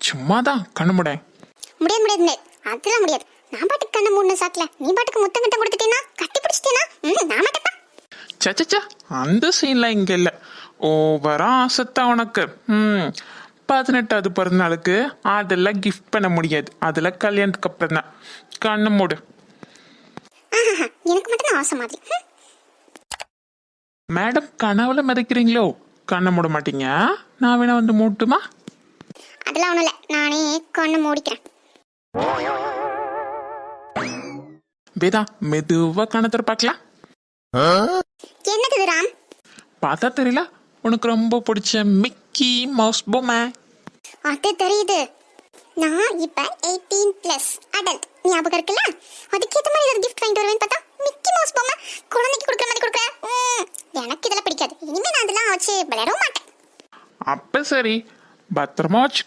சும்மாதான் கண்ணு முட. முடியாது முடியாது முடியாது, அதெல்லாம் முடியாது. நான் பாட்டுக்கு கண்ணை மூணு சாக்கல, நீ பாட்டுக்கு முத்தம் கிட்ட கொடுத்துட்டேனா, கட்டி பிடிச்சிட்டேனா, நான் மாட்டேப்பா. சச்சா, அந்த சீன்லாம் இங்க இல்ல. ஓவரா ஆசத்தா உனக்கு. 18வது பிறந்தநாளுக்கு அதெல்லாம் கிஃப்ட் பண்ண முடியாது. அதெல்லாம் கல்யாணத்துக்கு அப்புறம் தான். கண்ணு மூடு. எனக்கு மட்டும் தான் ஆசை மாதிரி. மேடம் கனவுல மிதக்கிறீங்களோ? கண்ணை மூட மாட்டீங்க? நான் வேணா வந்து மூட்டுமா? அதெல்லாம் ஒண்ணும் இல்ல, நானே கண்ணை மூடிக்கிறேன். வேதா, மெதுவா கணத்தர பார்க்கலாம். என்னது இது ராம்? பார்த்தா தெரியல, உனக்கு ரொம்ப பிடிச்ச மிக்கி மவுஸ் பொம்மை. அது தெரியுது. நான் இப்ப 18+ அடல்ட், ஞாபகம் இருக்குல்ல? அதுக்கேற்ற மாதிரி ஒரு கிஃப்ட் வாங்கிட்டு வருவேன்னு பார்த்தா மிக்கி மவுஸ் பொம்மை குழந்தைக்கு கொடுக்குற மாதிரி கொடுக்குறேன். எனக்கு இதெல்லாம் பிடிக்காது. இனிமே நான் அதெல்லாம் வச்சு விளையாடவும் மாட்டேன். அப்ப சரி, பத்திரமா வச்சு